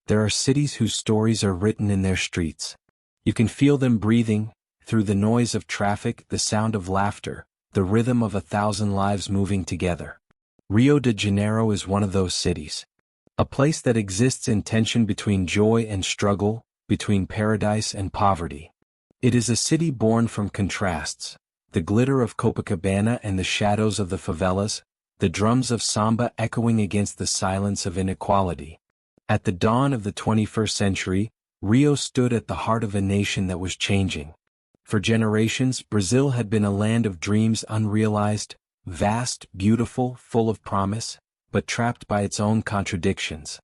There are cities whose stories are written in their streets. You can feel them breathing, through the noise of traffic, the sound of laughter, the rhythm of 1,000 lives moving together. Rio de Janeiro is one of those cities. A place that exists in tension between joy and struggle, between paradise and poverty. It is a city born from contrasts, the glitter of Copacabana and the shadows of the favelas, the drums of samba echoing against the silence of inequality. At the dawn of the 21st century, Rio stood at the heart of a nation that was changing. For generations, Brazil had been a land of dreams unrealized, vast, beautiful, full of promise, but trapped by its own contradictions.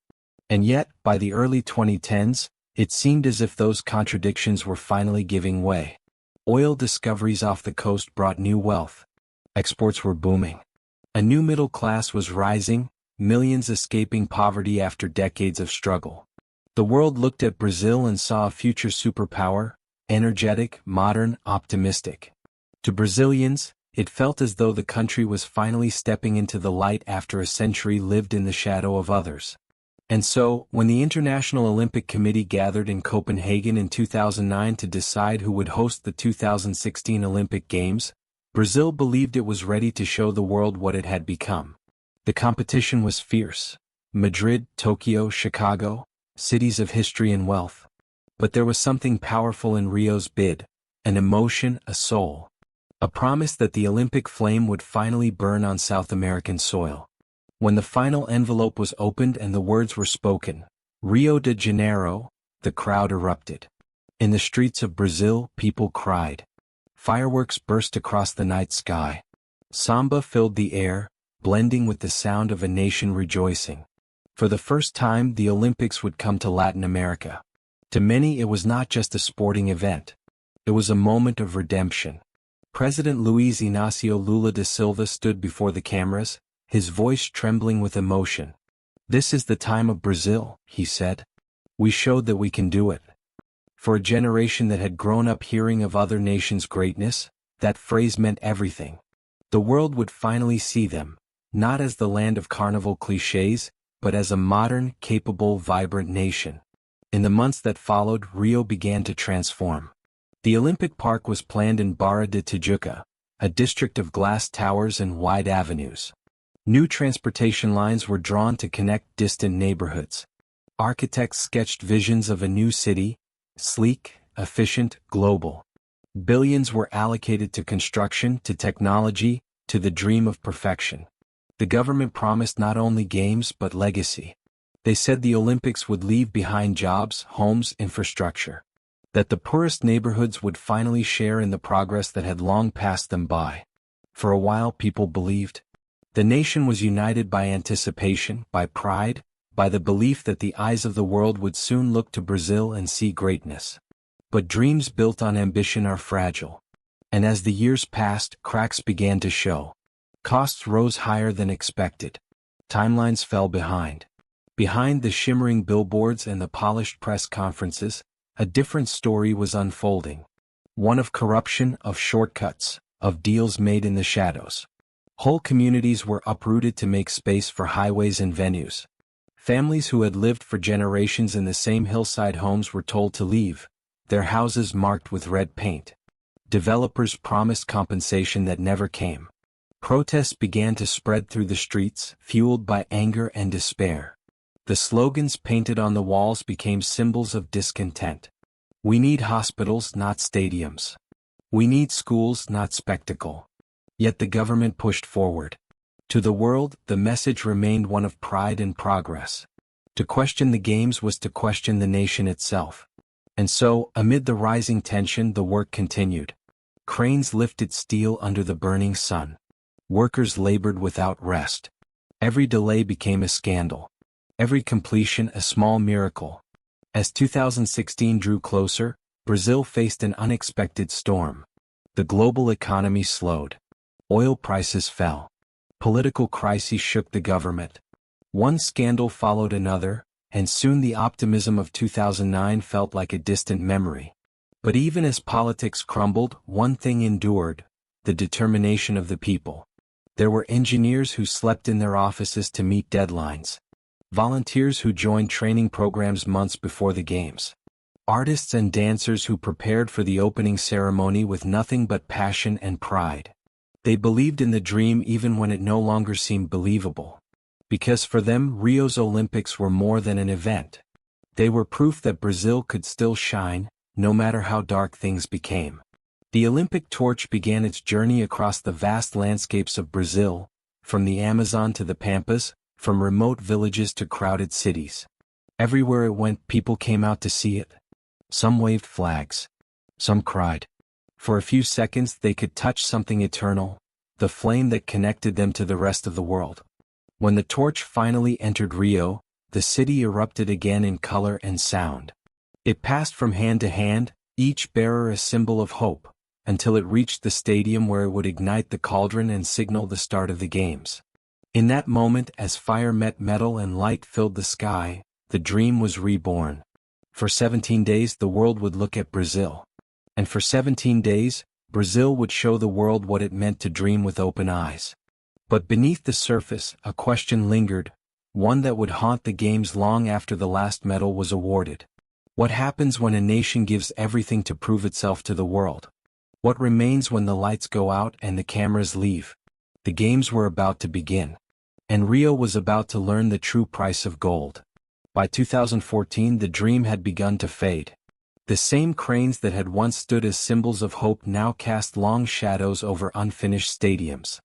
And yet, by the early 2010s, it seemed as if those contradictions were finally giving way. Oil discoveries off the coast brought new wealth. Exports were booming. A new middle class was rising, millions escaping poverty after decades of struggle. The world looked at Brazil and saw a future superpower, energetic, modern, optimistic. To Brazilians, it felt as though the country was finally stepping into the light after a century lived in the shadow of others. And so, when the International Olympic Committee gathered in Copenhagen in 2009 to decide who would host the 2016 Olympic Games, Brazil believed it was ready to show the world what it had become. The competition was fierce. Madrid, Tokyo, Chicago, cities of history and wealth. But there was something powerful in Rio's bid, an emotion, a soul. A promise that the Olympic flame would finally burn on South American soil. When the final envelope was opened and the words were spoken, Rio de Janeiro, the crowd erupted. In the streets of Brazil, people cried. Fireworks burst across the night sky. Samba filled the air, blending with the sound of a nation rejoicing. For the first time, the Olympics would come to Latin America. To many, it was not just a sporting event. It was a moment of redemption. President Luiz Inácio Lula da Silva stood before the cameras, his voice trembling with emotion. "This is the time of Brazil," he said. "We showed that we can do it." For a generation that had grown up hearing of other nations' greatness, that phrase meant everything. The world would finally see them, not as the land of carnival clichés, but as a modern, capable, vibrant nation. In the months that followed, Rio began to transform. The Olympic Park was planned in Barra de Tijuca, a district of glass towers and wide avenues. New transportation lines were drawn to connect distant neighborhoods. Architects sketched visions of a new city, sleek, efficient, global. Billions were allocated to construction, to technology, to the dream of perfection. The government promised not only games but legacy. They said the Olympics would leave behind jobs, homes, infrastructure. That the poorest neighborhoods would finally share in the progress that had long passed them by. For a while, people believed. The nation was united by anticipation, by pride, by the belief that the eyes of the world would soon look to Brazil and see greatness. But dreams built on ambition are fragile. And as the years passed, cracks began to show. Costs rose higher than expected. Timelines fell behind. Behind the shimmering billboards and the polished press conferences, a different story was unfolding. One of corruption, of shortcuts, of deals made in the shadows. Whole communities were uprooted to make space for highways and venues. Families who had lived for generations in the same hillside homes were told to leave, their houses marked with red paint. Developers promised compensation that never came. Protests began to spread through the streets, fueled by anger and despair. The slogans painted on the walls became symbols of discontent. We need hospitals, not stadiums. We need schools, not spectacle. Yet the government pushed forward. To the world, the message remained one of pride and progress. To question the games was to question the nation itself. And so, amid the rising tension, the work continued. Cranes lifted steel under the burning sun. Workers labored without rest. Every delay became a scandal. Every completion a small miracle. As 2016 drew closer, Brazil faced an unexpected storm. The global economy slowed. Oil prices fell. Political crises shook the government. One scandal followed another, and soon the optimism of 2009 felt like a distant memory. But even as politics crumbled, one thing endured: the determination of the people. There were engineers who slept in their offices to meet deadlines. volunteers who joined training programs months before the games, artists and dancers who prepared for the opening ceremony with nothing but passion and pride. They believed in the dream even when it no longer seemed believable. Because for them, Rio's Olympics were more than an event. They were proof that Brazil could still shine, no matter how dark things became. The Olympic torch began its journey across the vast landscapes of Brazil, from the Amazon to the Pampas, from remote villages to crowded cities. Everywhere it went, people came out to see it. Some waved flags. Some cried. For a few seconds they could touch something eternal, the flame that connected them to the rest of the world. When the torch finally entered Rio, the city erupted again in color and sound. It passed from hand to hand, each bearer a symbol of hope, until it reached the stadium where it would ignite the cauldron and signal the start of the games. In that moment, as fire met metal and light filled the sky, the dream was reborn. For 17 days the world would look at Brazil. And for 17 days, Brazil would show the world what it meant to dream with open eyes. But beneath the surface, a question lingered, one that would haunt the games long after the last medal was awarded. What happens when a nation gives everything to prove itself to the world? What remains when the lights go out and the cameras leave? The games were about to begin. And Rio was about to learn the true price of gold. By 2014 the dream had begun to fade. The same cranes that had once stood as symbols of hope now cast long shadows over unfinished stadiums.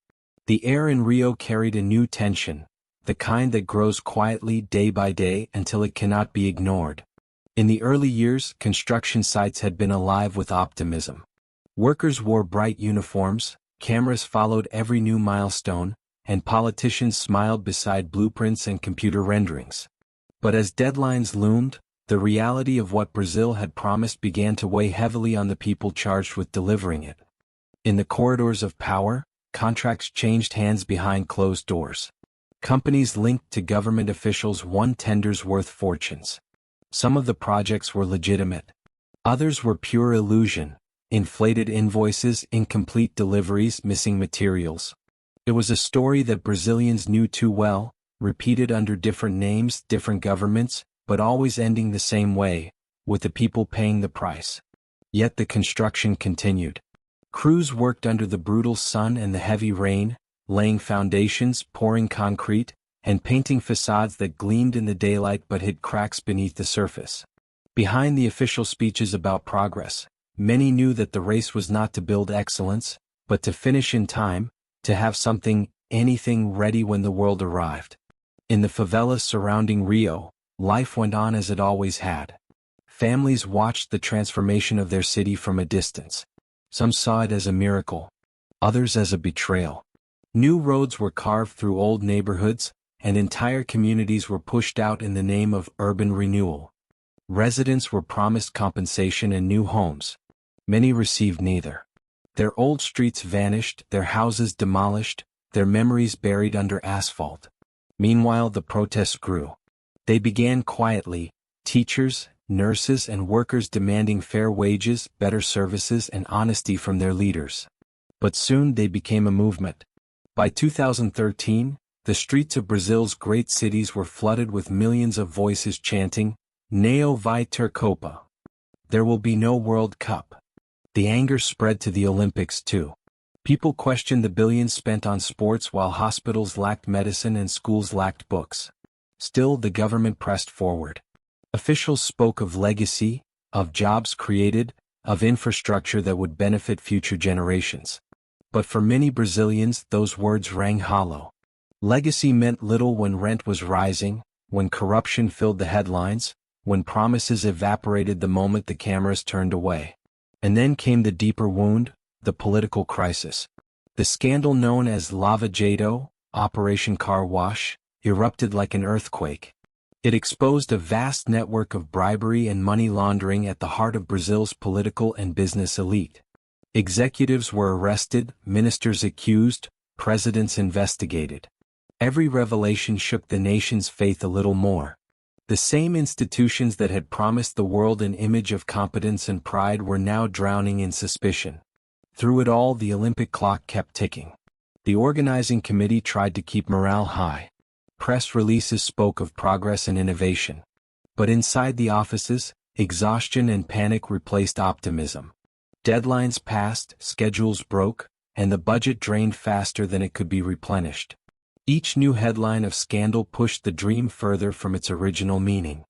The air in Rio carried a new tension, the kind that grows quietly day by day until it cannot be ignored. In the early years, construction sites had been alive with optimism. Workers wore bright uniforms, cameras followed every new milestone, and politicians smiled beside blueprints and computer renderings. But as deadlines loomed, the reality of what Brazil had promised began to weigh heavily on the people charged with delivering it. In the corridors of power, contracts changed hands behind closed doors. Companies linked to government officials won tenders worth fortunes. Some of the projects were legitimate. Others were pure illusion, inflated invoices, incomplete deliveries, missing materials. It was a story that Brazilians knew too well, repeated under different names, different governments, but always ending the same way, with the people paying the price. Yet the construction continued. Crews worked under the brutal sun and the heavy rain, laying foundations, pouring concrete, and painting facades that gleamed in the daylight but hid cracks beneath the surface. Behind the official speeches about progress, many knew that the race was not to build excellence, but to finish in time, to have something, anything ready when the world arrived. In the favelas surrounding Rio, life went on as it always had. Families watched the transformation of their city from a distance. Some saw it as a miracle, others as a betrayal. New roads were carved through old neighborhoods, and entire communities were pushed out in the name of urban renewal. Residents were promised compensation and new homes. Many received neither. Their old streets vanished, their houses demolished, their memories buried under asphalt. Meanwhile the protests grew. They began quietly, teachers, nurses and workers demanding fair wages, better services and honesty from their leaders. But soon they became a movement. By 2013, the streets of Brazil's great cities were flooded with millions of voices chanting, "Não vai ter Copa." There will be no World Cup. The anger spread to the Olympics too. People questioned the billions spent on sports while hospitals lacked medicine and schools lacked books. Still the government pressed forward. Officials spoke of legacy, of jobs created, of infrastructure that would benefit future generations. But for many Brazilians those words rang hollow. Legacy meant little when rent was rising, when corruption filled the headlines, when promises evaporated the moment the cameras turned away. And then came the deeper wound, the political crisis. The scandal known as Lava Jato, Operation Car Wash, erupted like an earthquake. It exposed a vast network of bribery and money laundering at the heart of Brazil's political and business elite. Executives were arrested, ministers accused, presidents investigated. Every revelation shook the nation's faith a little more. The same institutions that had promised the world an image of competence and pride were now drowning in suspicion. Through it all the Olympic clock kept ticking. The organizing committee tried to keep morale high. Press releases spoke of progress and innovation. But inside the offices, exhaustion and panic replaced optimism. Deadlines passed, schedules broke, and the budget drained faster than it could be replenished. Each new headline of scandal pushed the dream further from its original meaning.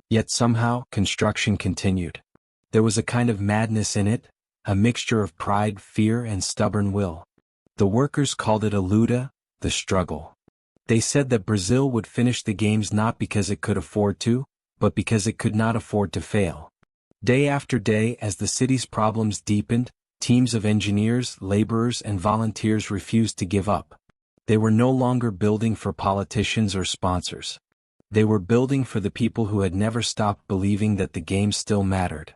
Yet somehow, construction continued. There was a kind of madness in it, a mixture of pride, fear, and stubborn will. The workers called it a luta, the struggle. They said that Brazil would finish the games not because it could afford to, but because it could not afford to fail. Day after day, as the city's problems deepened, teams of engineers, laborers, and volunteers refused to give up. They were no longer building for politicians or sponsors. They were building for the people who had never stopped believing that the games still mattered.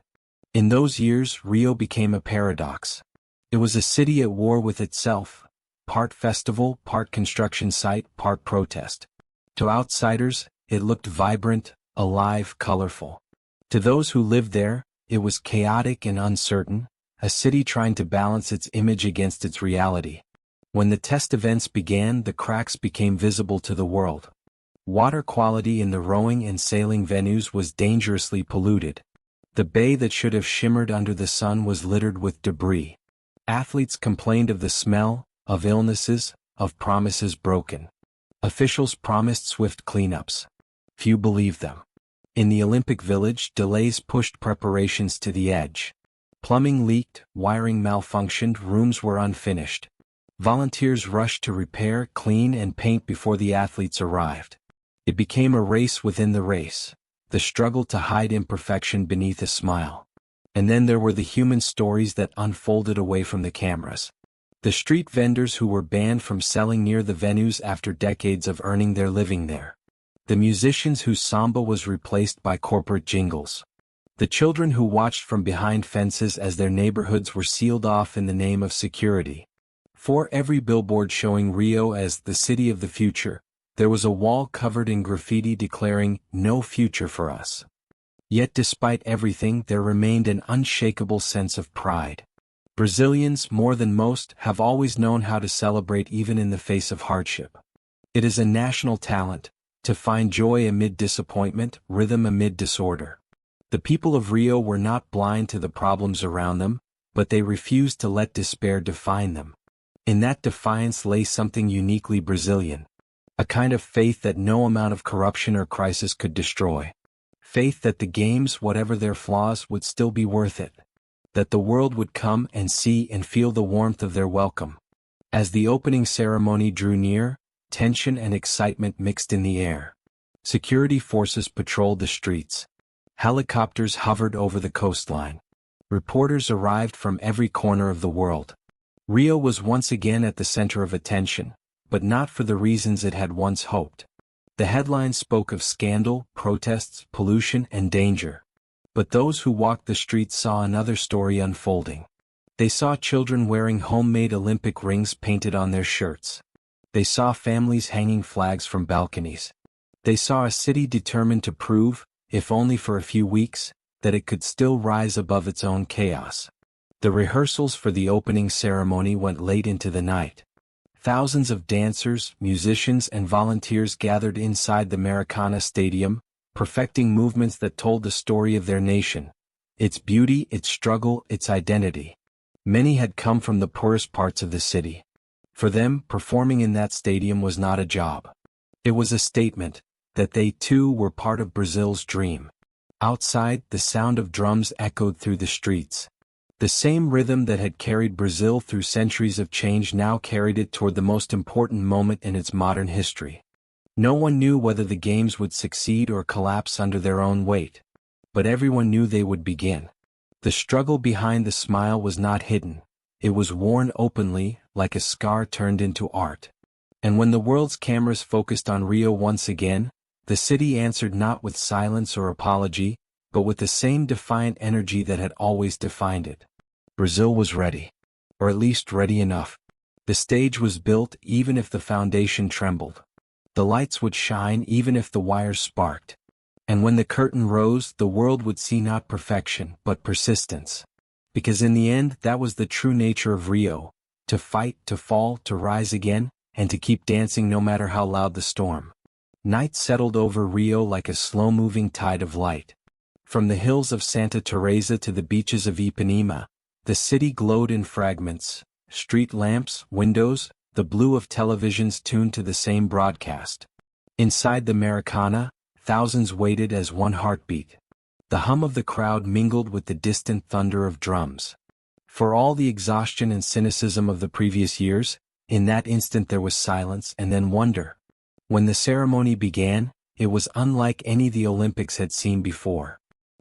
In those years, Rio became a paradox. It was a city at war with itself, part festival, part construction site, part protest. To outsiders, it looked vibrant, alive, colorful. To those who lived there, it was chaotic and uncertain, a city trying to balance its image against its reality. When the test events began, the cracks became visible to the world. Water quality in the rowing and sailing venues was dangerously polluted. The bay that should have shimmered under the sun was littered with debris. Athletes complained of the smell, of illnesses, of promises broken. Officials promised swift cleanups. Few believed them. In the Olympic Village, delays pushed preparations to the edge. Plumbing leaked, wiring malfunctioned, rooms were unfinished. Volunteers rushed to repair, clean, and paint before the athletes arrived. It became a race within the race, the struggle to hide imperfection beneath a smile. And then there were the human stories that unfolded away from the cameras. The street vendors who were banned from selling near the venues after decades of earning their living there. The musicians whose samba was replaced by corporate jingles. The children who watched from behind fences as their neighborhoods were sealed off in the name of security. For every billboard showing Rio as the city of the future, there was a wall covered in graffiti declaring, "No future for us." Yet despite everything, there remained an unshakable sense of pride. Brazilians, more than most, have always known how to celebrate even in the face of hardship. It is a national talent, to find joy amid disappointment, rhythm amid disorder. The people of Rio were not blind to the problems around them, but they refused to let despair define them. In that defiance lay something uniquely Brazilian. A kind of faith that no amount of corruption or crisis could destroy. Faith that the games, whatever their flaws, would still be worth it. That the world would come and see and feel the warmth of their welcome. As the opening ceremony drew near, tension and excitement mixed in the air. Security forces patrolled the streets. Helicopters hovered over the coastline. Reporters arrived from every corner of the world. Rio was once again at the center of attention, but not for the reasons it had once hoped. The headlines spoke of scandal, protests, pollution, and danger. But those who walked the streets saw another story unfolding. They saw children wearing homemade Olympic rings painted on their shirts. They saw families hanging flags from balconies. They saw a city determined to prove, if only for a few weeks, that it could still rise above its own chaos. The rehearsals for the opening ceremony went late into the night. Thousands of dancers, musicians, and volunteers gathered inside the Maracana Stadium, perfecting movements that told the story of their nation, its beauty, its struggle, its identity. Many had come from the poorest parts of the city. For them, performing in that stadium was not a job. It was a statement that they too were part of Brazil's dream. Outside, the sound of drums echoed through the streets. The same rhythm that had carried Brazil through centuries of change now carried it toward the most important moment in its modern history. No one knew whether the games would succeed or collapse under their own weight. But everyone knew they would begin. The struggle behind the smile was not hidden. It was worn openly, like a scar turned into art. And when the world's cameras focused on Rio once again, the city answered not with silence or apology, but with the same defiant energy that had always defined it. Brazil was ready. Or at least ready enough. The stage was built even if the foundation trembled. The lights would shine even if the wires sparked. And when the curtain rose, the world would see not perfection, but persistence. Because in the end, that was the true nature of Rio. To fight, to fall, to rise again, and to keep dancing no matter how loud the storm. Night settled over Rio like a slow-moving tide of light. From the hills of Santa Teresa to the beaches of Ipanema, the city glowed in fragments, street lamps, windows, the blue of televisions tuned to the same broadcast. Inside the Maracana, thousands waited as one heartbeat. The hum of the crowd mingled with the distant thunder of drums. For all the exhaustion and cynicism of the previous years, in that instant there was silence and then wonder. When the ceremony began, it was unlike any the Olympics had seen before.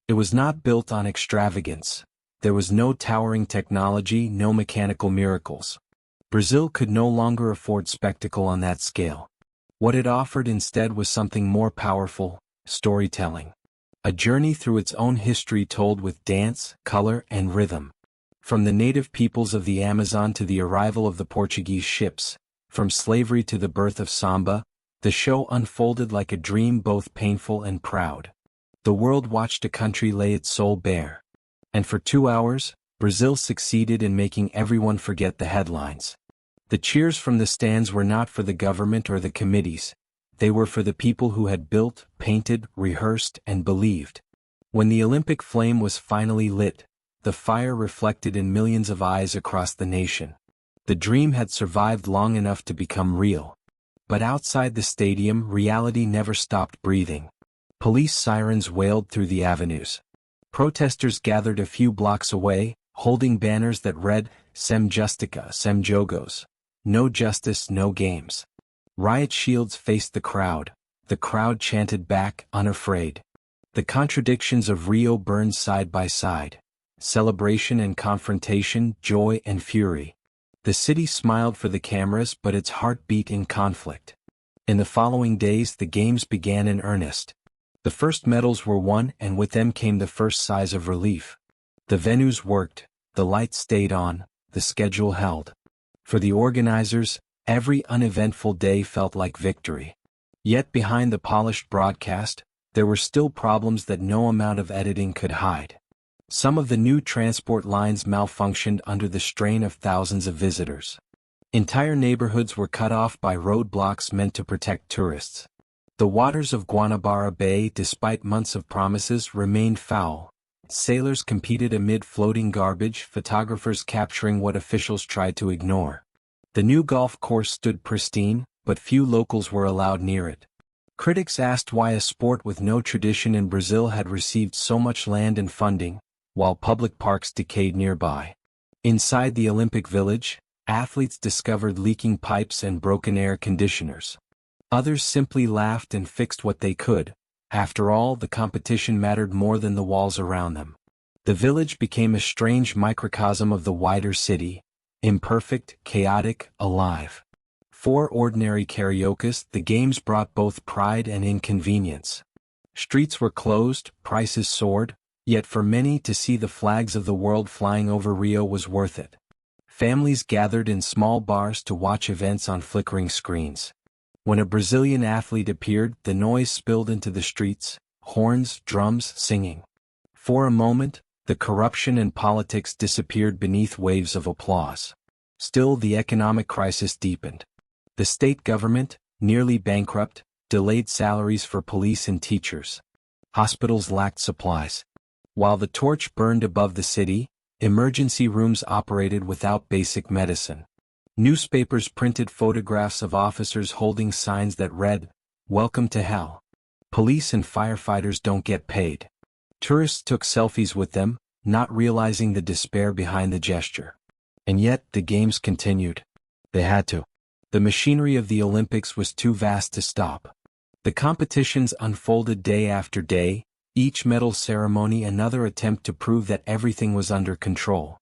It was not built on extravagance. There was no towering technology, no mechanical miracles. Brazil could no longer afford spectacle on that scale. What it offered instead was something more powerful: storytelling. A journey through its own history told with dance, color, and rhythm. From the native peoples of the Amazon to the arrival of the Portuguese ships, from slavery to the birth of samba, the show unfolded like a dream, both painful and proud. The world watched a country lay its soul bare. And for 2 hours, Brazil succeeded in making everyone forget the headlines. The cheers from the stands were not for the government or the committees. They were for the people who had built, painted, rehearsed, and believed. When the Olympic flame was finally lit, the fire reflected in millions of eyes across the nation. The dream had survived long enough to become real. But outside the stadium, reality never stopped breathing. Police sirens wailed through the avenues. Protesters gathered a few blocks away, holding banners that read, "Sem Justica, Sem Jogos." No justice, no games. Riot shields faced the crowd. The crowd chanted back, unafraid. The contradictions of Rio burned side by side. Celebration and confrontation, joy and fury. The city smiled for the cameras, but its heart beat in conflict. In the following days, the games began in earnest. The first medals were won, and with them came the first sighs of relief. The venues worked, the lights stayed on, the schedule held. For the organizers, every uneventful day felt like victory. Yet behind the polished broadcast, there were still problems that no amount of editing could hide. Some of the new transport lines malfunctioned under the strain of thousands of visitors. Entire neighborhoods were cut off by roadblocks meant to protect tourists. The waters of Guanabara Bay, despite months of promises, remained foul. Sailors competed amid floating garbage, photographers capturing what officials tried to ignore. The new golf course stood pristine, but few locals were allowed near it. Critics asked why a sport with no tradition in Brazil had received so much land and funding, while public parks decayed nearby. Inside the Olympic Village, athletes discovered leaking pipes and broken air conditioners. Others simply laughed and fixed what they could. After all, the competition mattered more than the walls around them. The village became a strange microcosm of the wider city, imperfect, chaotic, alive. For ordinary cariocas, the games brought both pride and inconvenience. Streets were closed, prices soared, yet for many to see the flags of the world flying over Rio was worth it. Families gathered in small bars to watch events on flickering screens. When a Brazilian athlete appeared, the noise spilled into the streets, horns, drums, singing. For a moment, the corruption and politics disappeared beneath waves of applause. Still, the economic crisis deepened. The state government, nearly bankrupt, delayed salaries for police and teachers. Hospitals lacked supplies. While the torch burned above the city, emergency rooms operated without basic medicine. Newspapers printed photographs of officers holding signs that read, "Welcome to hell." Police and firefighters don't get paid. Tourists took selfies with them, not realizing the despair behind the gesture. And yet, the games continued. They had to. The machinery of the Olympics was too vast to stop. The competitions unfolded day after day, each medal ceremony another attempt to prove that everything was under control.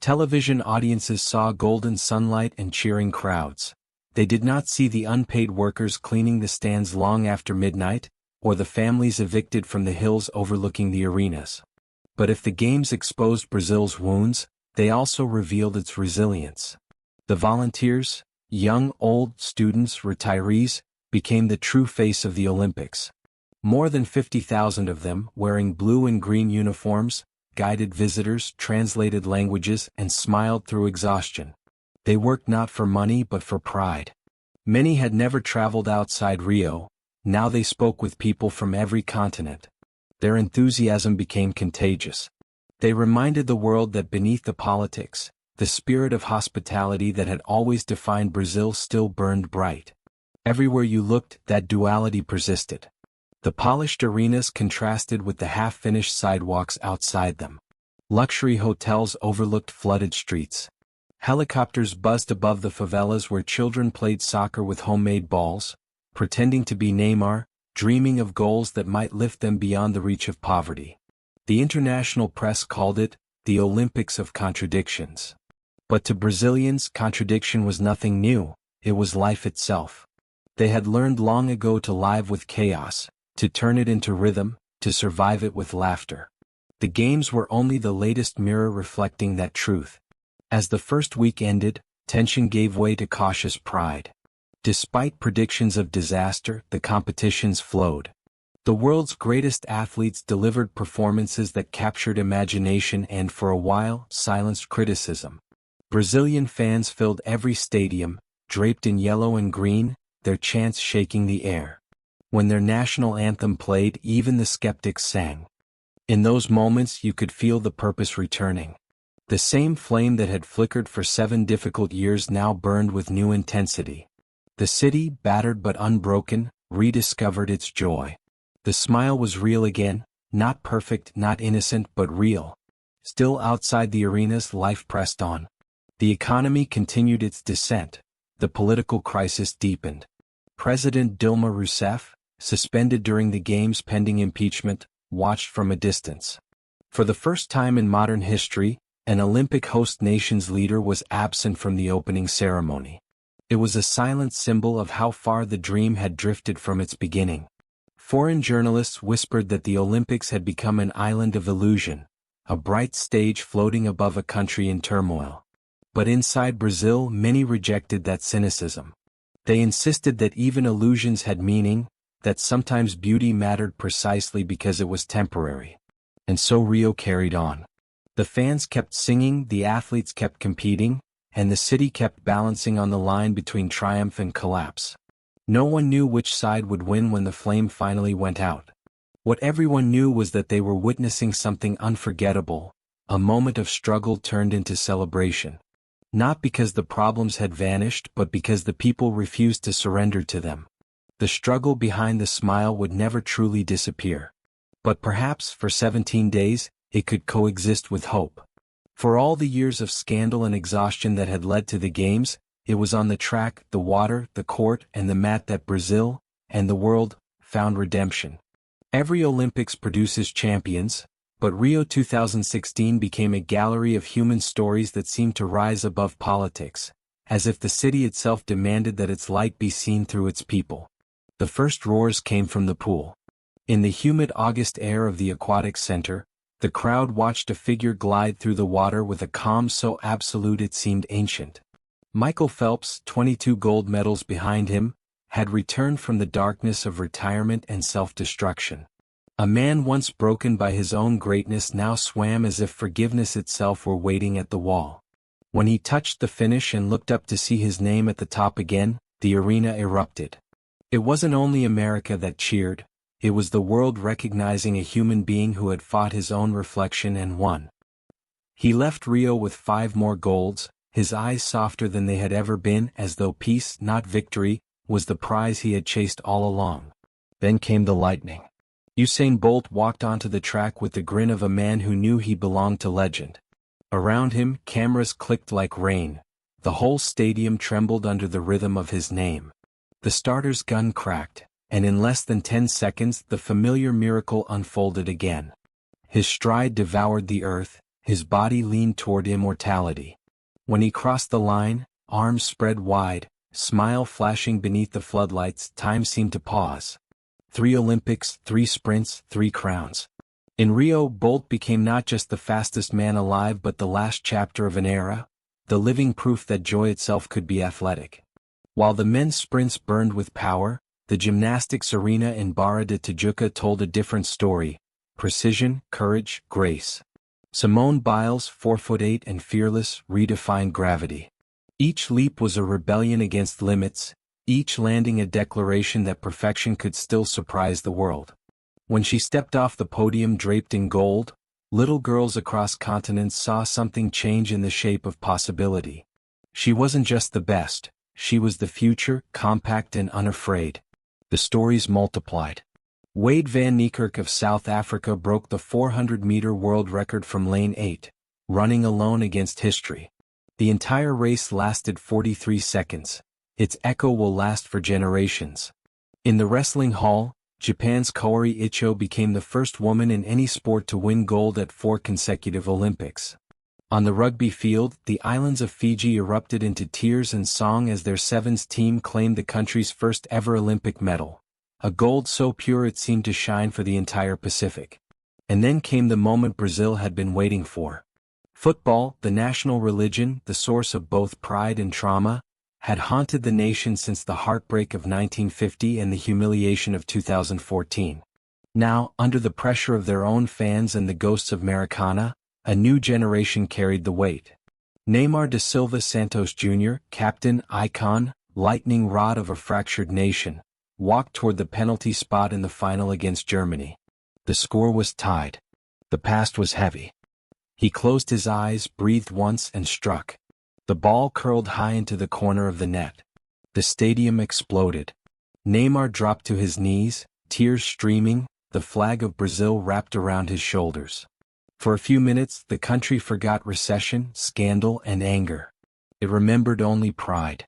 Television audiences saw golden sunlight and cheering crowds. They did not see the unpaid workers cleaning the stands long after midnight, or the families evicted from the hills overlooking the arenas. But if the games exposed Brazil's wounds, they also revealed its resilience. The volunteers, young, old, students, retirees, became the true face of the Olympics. More than 50,000 of them, wearing blue and green uniforms, guided visitors, translated languages, and smiled through exhaustion. They worked not for money but for pride. Many had never traveled outside Rio, Now they spoke with people from every continent. Their enthusiasm became contagious. They reminded the world that beneath the politics, the spirit of hospitality that had always defined Brazil still burned bright. Everywhere you looked, that duality persisted. The polished arenas contrasted with the half-finished sidewalks outside them. Luxury hotels overlooked flooded streets. Helicopters buzzed above the favelas where children played soccer with homemade balls, pretending to be Neymar, dreaming of goals that might lift them beyond the reach of poverty. The international press called it the Olympics of contradictions. But to Brazilians, contradiction was nothing new, it was life itself. They had learned long ago to live with chaos, to turn it into rhythm, to survive it with laughter. The games were only the latest mirror reflecting that truth. As the first week ended, tension gave way to cautious pride. Despite predictions of disaster, the competitions flowed. The world's greatest athletes delivered performances that captured imagination and, for a while, silenced criticism. Brazilian fans filled every stadium, draped in yellow and green, their chants shaking the air. When their national anthem played, even the skeptics sang. In those moments you could feel the purpose returning. The same flame that had flickered for 7 difficult years now burned with new intensity. The city, battered but unbroken, rediscovered its joy. The smile was real again, not perfect, not innocent, but real. Still outside the arenas, life pressed on. The economy continued its descent. The political crisis deepened. President Dilma Rousseff, suspended during the games pending impeachment, watched from a distance. For the first time in modern history, an Olympic host nation's leader was absent from the opening ceremony. It was a silent symbol of how far the dream had drifted from its beginning. Foreign journalists whispered that the Olympics had become an island of illusion, a bright stage floating above a country in turmoil. But inside Brazil, many rejected that cynicism. They insisted that even illusions had meaning, that sometimes beauty mattered precisely because it was temporary. And so Rio carried on. The fans kept singing, the athletes kept competing, and the city kept balancing on the line between triumph and collapse. No one knew which side would win when the flame finally went out. What everyone knew was that they were witnessing something unforgettable, a moment of struggle turned into celebration. Not because the problems had vanished, but because the people refused to surrender to them. The struggle behind the smile would never truly disappear. But perhaps, for 17 days, it could coexist with hope. For all the years of scandal and exhaustion that had led to the games, it was on the track, the water, the court, and the mat that Brazil, and the world, found redemption. Every Olympics produces champions, but Rio 2016 became a gallery of human stories that seemed to rise above politics, as if the city itself demanded that its light be seen through its people. The first roars came from the pool. In the humid August air of the aquatic center, the crowd watched a figure glide through the water with a calm so absolute it seemed ancient. Michael Phelps, 22 gold medals behind him, had returned from the darkness of retirement and self-destruction. A man once broken by his own greatness now swam as if forgiveness itself were waiting at the wall. When he touched the finish and looked up to see his name at the top again, the arena erupted. It wasn't only America that cheered, it was the world recognizing a human being who had fought his own reflection and won. He left Rio with 5 more golds, his eyes softer than they had ever been, as though peace, not victory, was the prize he had chased all along. Then came the lightning. Usain Bolt walked onto the track with the grin of a man who knew he belonged to legend. Around him, cameras clicked like rain. The whole stadium trembled under the rhythm of his name. The starter's gun cracked, and in less than 10 seconds the familiar miracle unfolded again. His stride devoured the earth, his body leaned toward immortality. When he crossed the line, arms spread wide, smile flashing beneath the floodlights, time seemed to pause. 3 Olympics, 3 sprints, 3 crowns. In Rio, Bolt became not just the fastest man alive but the last chapter of an era, the living proof that joy itself could be athletic. While the men's sprints burned with power, the gymnastics arena in Barra de Tijuca told a different story: precision, courage, grace. Simone Biles, 4'8" and fearless, redefined gravity. Each leap was a rebellion against limits, each landing a declaration that perfection could still surprise the world. When she stepped off the podium draped in gold, little girls across continents saw something change in the shape of possibility. She wasn't just the best, she was the future, compact and unafraid. The stories multiplied. Wade van Niekerk of South Africa broke the 400-meter world record from lane 8, running alone against history. The entire race lasted 43 seconds. Its echo will last for generations. In the wrestling hall, Japan's Kaori Icho became the first woman in any sport to win gold at 4 consecutive Olympics. On the rugby field, the islands of Fiji erupted into tears and song as their Sevens team claimed the country's first ever Olympic medal, a gold so pure it seemed to shine for the entire Pacific. And then came the moment Brazil had been waiting for. Football, the national religion, the source of both pride and trauma, had haunted the nation since the heartbreak of 1950 and the humiliation of 2014. Now, under the pressure of their own fans and the ghosts of Maracana, a new generation carried the weight. Neymar da Silva Santos Jr., captain, icon, lightning rod of a fractured nation, walked toward the penalty spot in the final against Germany. The score was tied. The past was heavy. He closed his eyes, breathed once and struck. The ball curled high into the corner of the net. The stadium exploded. Neymar dropped to his knees, tears streaming, the flag of Brazil wrapped around his shoulders. For a few minutes, the country forgot recession, scandal, and anger. It remembered only pride.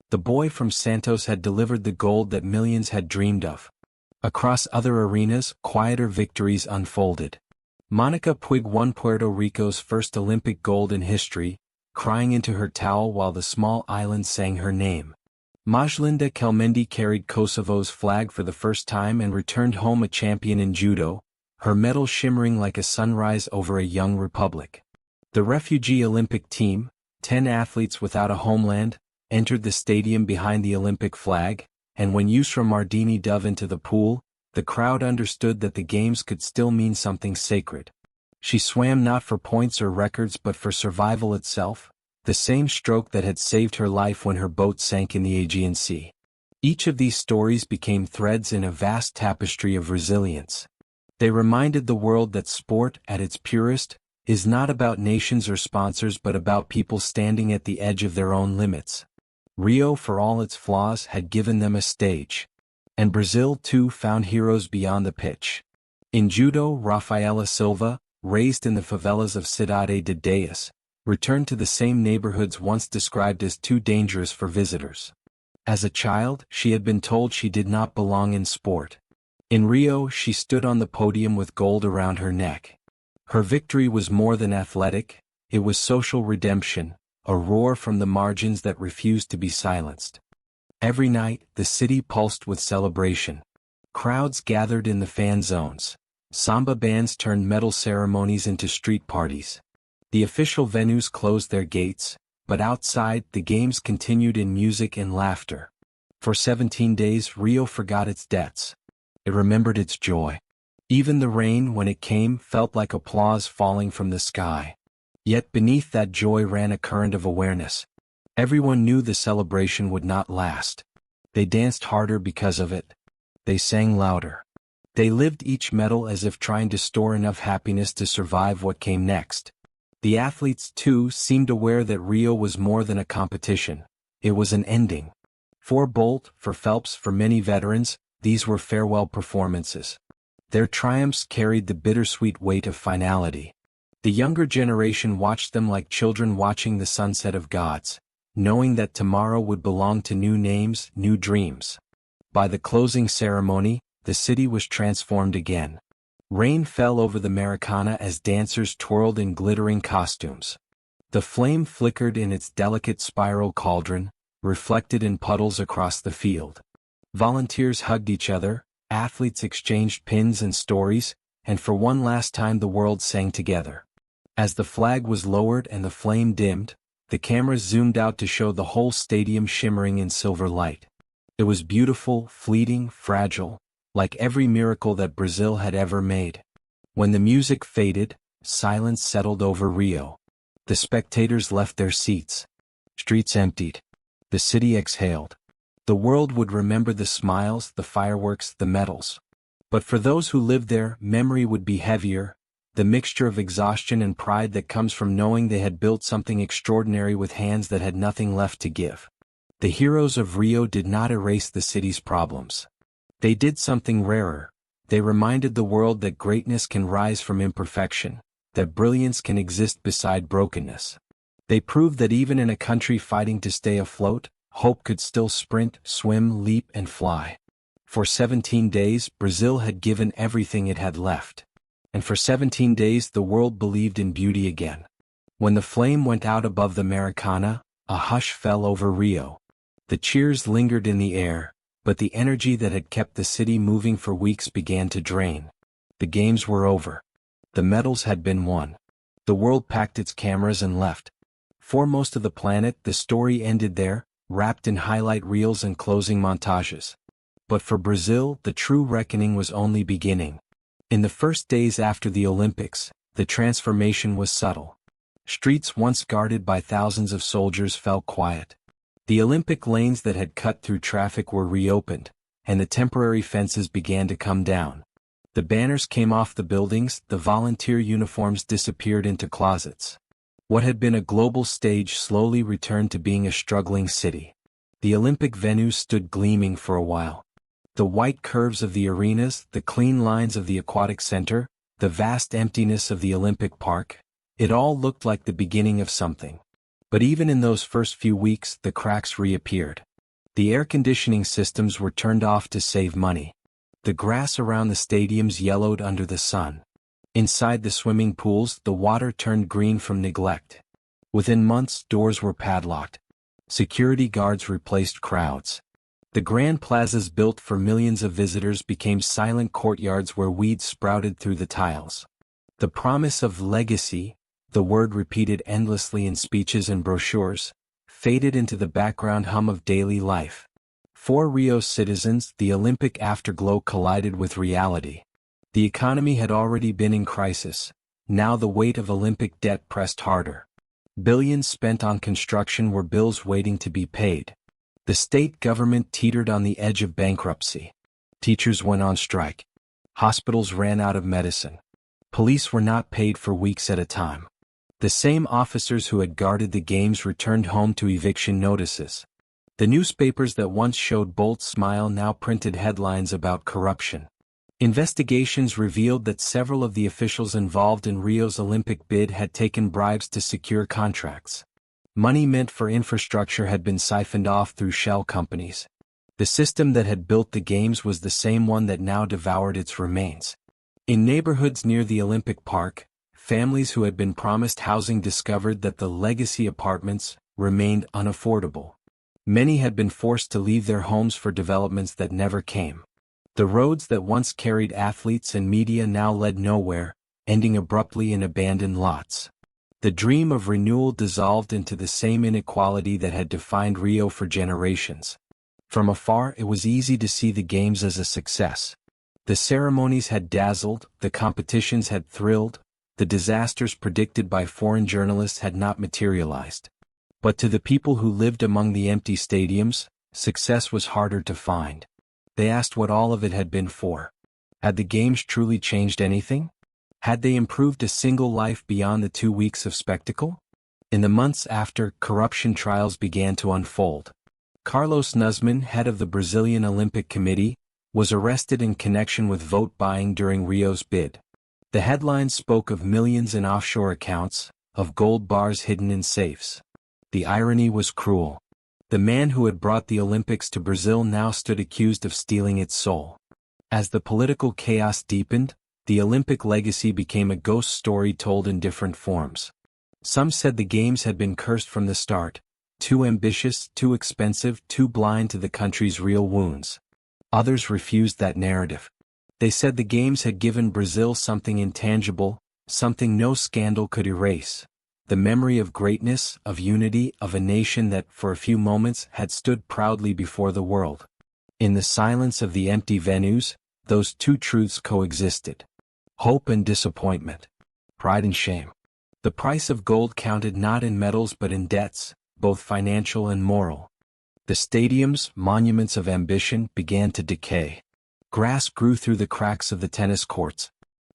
The boy from Santos had delivered the gold that millions had dreamed of. Across other arenas, quieter victories unfolded. Monica Puig won Puerto Rico's first Olympic gold in history, crying into her towel while the small island sang her name. Majlinda Kelmendi carried Kosovo's flag for the first time and returned home a champion in judo, her medal shimmering like a sunrise over a young republic. The refugee Olympic team, 10 athletes without a homeland, entered the stadium behind the Olympic flag, and when Yusra Mardini dove into the pool, the crowd understood that the games could still mean something sacred. She swam not for points or records but for survival itself, the same stroke that had saved her life when her boat sank in the Aegean Sea. Each of these stories became threads in a vast tapestry of resilience. They reminded the world that sport, at its purest, is not about nations or sponsors but about people standing at the edge of their own limits. Rio, for all its flaws, had given them a stage. And Brazil, too, found heroes beyond the pitch. In judo, Rafaela Silva, raised in the favelas of Cidade de Deus, returned to the same neighborhoods once described as too dangerous for visitors. As a child, she had been told she did not belong in sport. In Rio, she stood on the podium with gold around her neck. Her victory was more than athletic, it was social redemption, a roar from the margins that refused to be silenced. Every night, the city pulsed with celebration. Crowds gathered in the fan zones. Samba bands turned medal ceremonies into street parties. The official venues closed their gates, but outside, the games continued in music and laughter. For 17 days, Rio forgot its debts. It remembered its joy. Even the rain, when it came, felt like applause falling from the sky. Yet beneath that joy ran a current of awareness. Everyone knew the celebration would not last. They danced harder because of it. They sang louder. They lived each medal as if trying to store enough happiness to survive what came next. The athletes, too, seemed aware that Rio was more than a competition. It was an ending. For Bolt, for Phelps, for many veterans, these were farewell performances. Their triumphs carried the bittersweet weight of finality. The younger generation watched them like children watching the sunset of gods, knowing that tomorrow would belong to new names, new dreams. By the closing ceremony, the city was transformed again. Rain fell over the Maracana as dancers twirled in glittering costumes. The flame flickered in its delicate spiral cauldron, reflected in puddles across the field. Volunteers hugged each other, athletes exchanged pins and stories, and for one last time the world sang together. As the flag was lowered and the flame dimmed, the cameras zoomed out to show the whole stadium shimmering in silver light. It was beautiful, fleeting, fragile, like every miracle that Brazil had ever made. When the music faded, silence settled over Rio. The spectators left their seats. Streets emptied. The city exhaled. The world would remember the smiles, the fireworks, the medals. But for those who lived there, memory would be heavier, the mixture of exhaustion and pride that comes from knowing they had built something extraordinary with hands that had nothing left to give. The heroes of Rio did not erase the city's problems. They did something rarer. They reminded the world that greatness can rise from imperfection, that brilliance can exist beside brokenness. They proved that even in a country fighting to stay afloat, hope could still sprint, swim, leap, and fly. For 17 days, Brazil had given everything it had left. And for 17 days the world believed in beauty again. When the flame went out above the Maracana, a hush fell over Rio. The cheers lingered in the air, but the energy that had kept the city moving for weeks began to drain. The games were over. The medals had been won. The world packed its cameras and left. For most of the planet, the story ended there, wrapped in highlight reels and closing montages. But for Brazil, the true reckoning was only beginning. In the first days after the Olympics, the transformation was subtle. Streets once guarded by thousands of soldiers fell quiet. The Olympic lanes that had cut through traffic were reopened, and the temporary fences began to come down. The banners came off the buildings, the volunteer uniforms disappeared into closets. What had been a global stage slowly returned to being a struggling city. The Olympic venues stood gleaming for a while. The white curves of the arenas, the clean lines of the aquatic center, the vast emptiness of the Olympic Park, it all looked like the beginning of something. But even in those first few weeks, the cracks reappeared. The air conditioning systems were turned off to save money. The grass around the stadiums yellowed under the sun. Inside the swimming pools, the water turned green from neglect. Within months, doors were padlocked. Security guards replaced crowds. The grand plazas built for millions of visitors became silent courtyards where weeds sprouted through the tiles. The promise of legacy, the word repeated endlessly in speeches and brochures, faded into the background hum of daily life. For Rio's citizens, the Olympic afterglow collided with reality. The economy had already been in crisis. Now the weight of Olympic debt pressed harder. Billions spent on construction were bills waiting to be paid. The state government teetered on the edge of bankruptcy. Teachers went on strike. Hospitals ran out of medicine. Police were not paid for weeks at a time. The same officers who had guarded the games returned home to eviction notices. The newspapers that once showed bold smile now printed headlines about corruption. Investigations revealed that several of the officials involved in Rio's Olympic bid had taken bribes to secure contracts. Money meant for infrastructure had been siphoned off through shell companies. The system that had built the games was the same one that now devoured its remains. In neighborhoods near the Olympic Park, families who had been promised housing discovered that the legacy apartments remained unaffordable. Many had been forced to leave their homes for developments that never came. The roads that once carried athletes and media now led nowhere, ending abruptly in abandoned lots. The dream of renewal dissolved into the same inequality that had defined Rio for generations. From afar, it was easy to see the games as a success. The ceremonies had dazzled, the competitions had thrilled, the disasters predicted by foreign journalists had not materialized. But to the people who lived among the empty stadiums, success was harder to find. They asked what all of it had been for. Had the games truly changed anything? Had they improved a single life beyond the 2 weeks of spectacle? In the months after, corruption trials began to unfold. Carlos Nuzman, head of the Brazilian Olympic Committee, was arrested in connection with vote buying during Rio's bid. The headlines spoke of millions in offshore accounts, of gold bars hidden in safes. The irony was cruel. The man who had brought the Olympics to Brazil now stood accused of stealing its soul. As the political chaos deepened, the Olympic legacy became a ghost story told in different forms. Some said the games had been cursed from the start, too ambitious, too expensive, too blind to the country's real wounds. Others refused that narrative. They said the games had given Brazil something intangible, something no scandal could erase. The memory of greatness, of unity, of a nation that, for a few moments, had stood proudly before the world. In the silence of the empty venues, those two truths coexisted. Hope and disappointment. Pride and shame. The price of gold counted not in medals but in debts, both financial and moral. The stadiums, monuments of ambition, began to decay. Grass grew through the cracks of the tennis courts.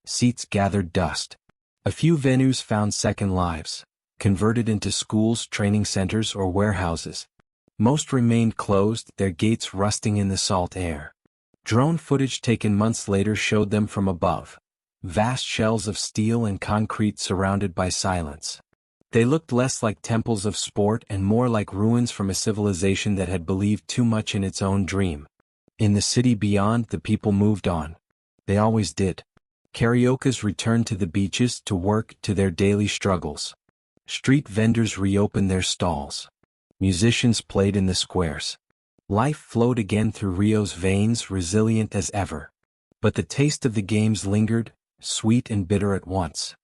Seats gathered dust. A few venues found second lives, converted into schools, training centers, or warehouses. Most remained closed, their gates rusting in the salt air. Drone footage taken months later showed them from above. Vast shells of steel and concrete surrounded by silence. They looked less like temples of sport and more like ruins from a civilization that had believed too much in its own dream. In the city beyond, the people moved on. They always did. Cariocas returned to the beaches, to work, to their daily struggles. Street vendors reopened their stalls. Musicians played in the squares. Life flowed again through Rio's veins, resilient as ever. But the taste of the games lingered, sweet and bitter at once.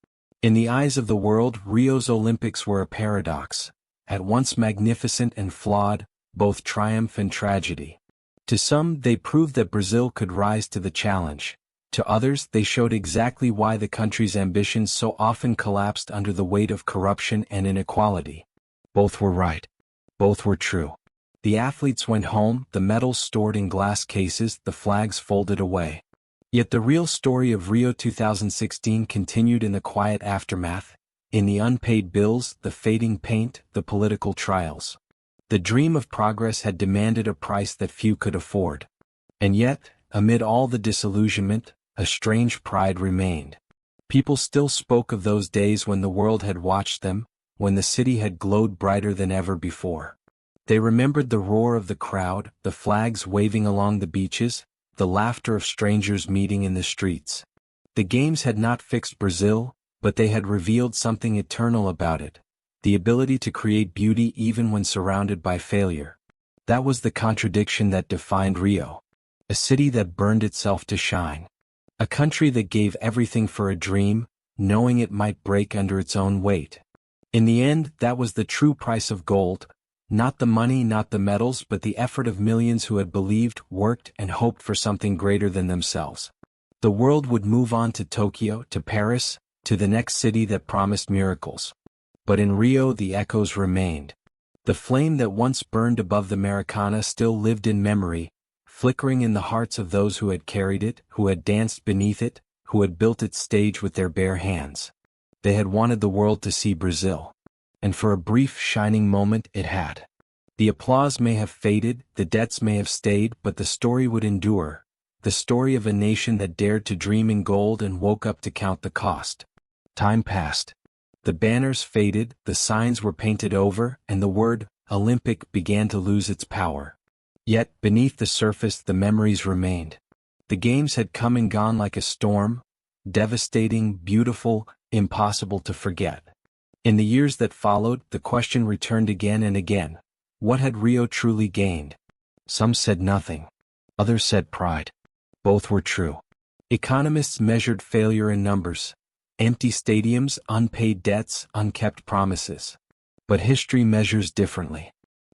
In the eyes of the world, Rio's Olympics were a paradox, at once magnificent and flawed, both triumph and tragedy. To some, they proved that Brazil could rise to the challenge. To others, they showed exactly why the country's ambitions so often collapsed under the weight of corruption and inequality. Both were right. Both were true. The athletes went home, the medals stored in glass cases, the flags folded away. Yet the real story of Rio 2016 continued in the quiet aftermath, in the unpaid bills, the fading paint, the political trials. The dream of progress had demanded a price that few could afford. And yet, amid all the disillusionment, a strange pride remained. People still spoke of those days when the world had watched them, when the city had glowed brighter than ever before. They remembered the roar of the crowd, the flags waving along the beaches, the laughter of strangers meeting in the streets. The games had not fixed Brazil, but they had revealed something eternal about it, the ability to create beauty even when surrounded by failure. That was the contradiction that defined Rio. A city that burned itself to shine. A country that gave everything for a dream, knowing it might break under its own weight. In the end, that was the true price of gold. Not the money, not the medals, but the effort of millions who had believed, worked, and hoped for something greater than themselves. The world would move on to Tokyo, to Paris, to the next city that promised miracles. But in Rio the echoes remained. The flame that once burned above the Maracana still lived in memory, flickering in the hearts of those who had carried it, who had danced beneath it, who had built its stage with their bare hands. They had wanted the world to see Brazil. And for a brief shining moment it had. The applause may have faded, the debts may have stayed, but the story would endure. The story of a nation that dared to dream in gold and woke up to count the cost. Time passed. The banners faded, the signs were painted over, and the word, Olympic, began to lose its power. Yet, beneath the surface, the memories remained. The games had come and gone like a storm, devastating, beautiful, impossible to forget. In the years that followed, the question returned again and again. What had Rio truly gained? Some said nothing. Others said pride. Both were true. Economists measured failure in numbers. Empty stadiums, unpaid debts, unkept promises. But history measures differently.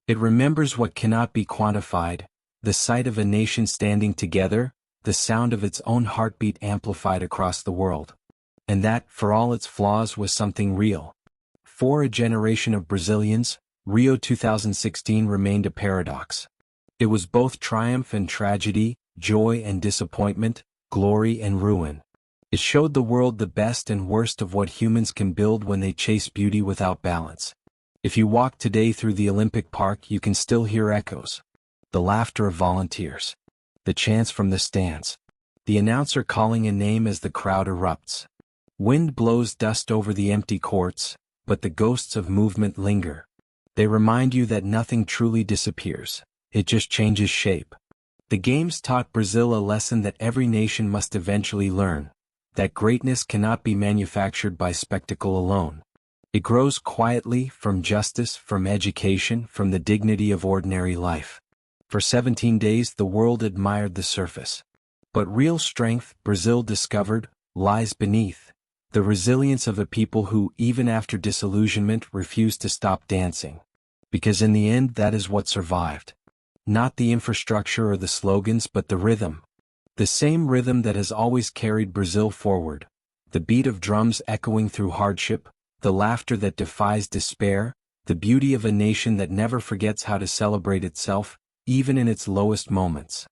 It remembers what cannot be quantified, the sight of a nation standing together, the sound of its own heartbeat amplified across the world. And that, for all its flaws, was something real. For a generation of Brazilians, Rio 2016 remained a paradox. It was both triumph and tragedy, joy and disappointment, glory and ruin. It showed the world the best and worst of what humans can build when they chase beauty without balance. If you walk today through the Olympic Park, you can still hear echoes. The laughter of volunteers. The chants from the stands. The announcer calling a name as the crowd erupts. Wind blows dust over the empty courts, but the ghosts of movement linger. They remind you that nothing truly disappears. It just changes shape. The games taught Brazil a lesson that every nation must eventually learn. That greatness cannot be manufactured by spectacle alone. It grows quietly, from justice, from education, from the dignity of ordinary life. For 17 days the world admired the surface. But real strength, Brazil discovered, lies beneath. The resilience of a people who, even after disillusionment, refused to stop dancing. Because in the end, that is what survived. Not the infrastructure or the slogans, but the rhythm. The same rhythm that has always carried Brazil forward. The beat of drums echoing through hardship, the laughter that defies despair, the beauty of a nation that never forgets how to celebrate itself, even in its lowest moments.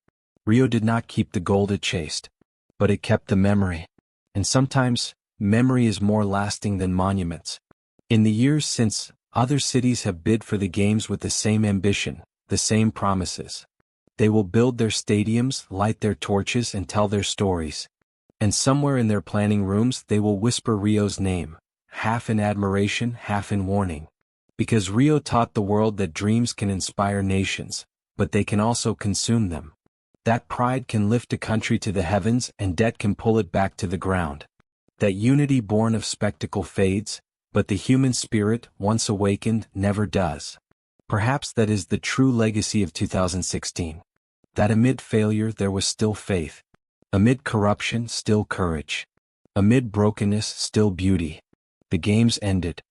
Rio did not keep the gold it chased, but it kept the memory. And sometimes, memory is more lasting than monuments. In the years since, other cities have bid for the games with the same ambition, the same promises. They will build their stadiums, light their torches, and tell their stories. And somewhere in their planning rooms they will whisper Rio's name, half in admiration, half in warning. Because Rio taught the world that dreams can inspire nations, but they can also consume them. That pride can lift a country to the heavens and debt can pull it back to the ground. That unity born of spectacle fades, but the human spirit, once awakened, never does. Perhaps that is the true legacy of 2016. That amid failure there was still faith. Amid corruption, still courage. Amid brokenness, still beauty. The games ended.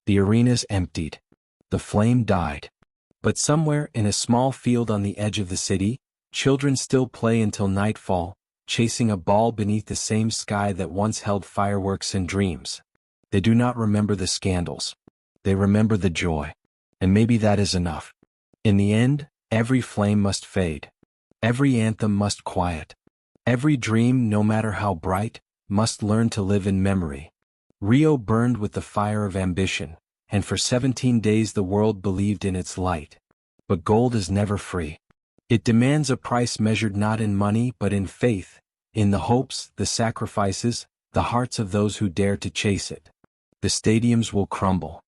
The arenas emptied. The flame died. But somewhere in a small field on the edge of the city, children still play until nightfall, chasing a ball beneath the same sky that once held fireworks and dreams. They do not remember the scandals. They remember the joy. And maybe that is enough. In the end, every flame must fade. Every anthem must quiet. Every dream, no matter how bright, must learn to live in memory. Rio burned with the fire of ambition, and for 17 days the world believed in its light. But gold is never free. It demands a price measured not in money but in faith, in the hopes, the sacrifices, the hearts of those who dare to chase it. The stadiums will crumble.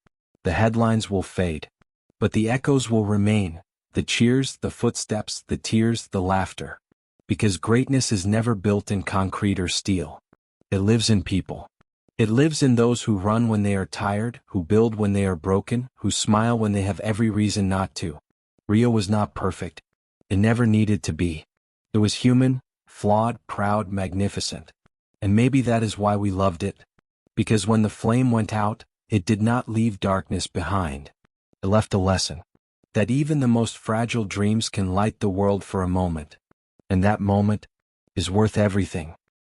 The headlines will fade. But the echoes will remain, the cheers, the footsteps, the tears, the laughter. Because greatness is never built in concrete or steel. It lives in people. It lives in those who run when they are tired, who build when they are broken, who smile when they have every reason not to. Rio was not perfect. It never needed to be. It was human, flawed, proud, magnificent. And maybe that is why we loved it. Because when the flame went out, it did not leave darkness behind. It left a lesson. That even the most fragile dreams can light the world for a moment. And that moment is worth everything.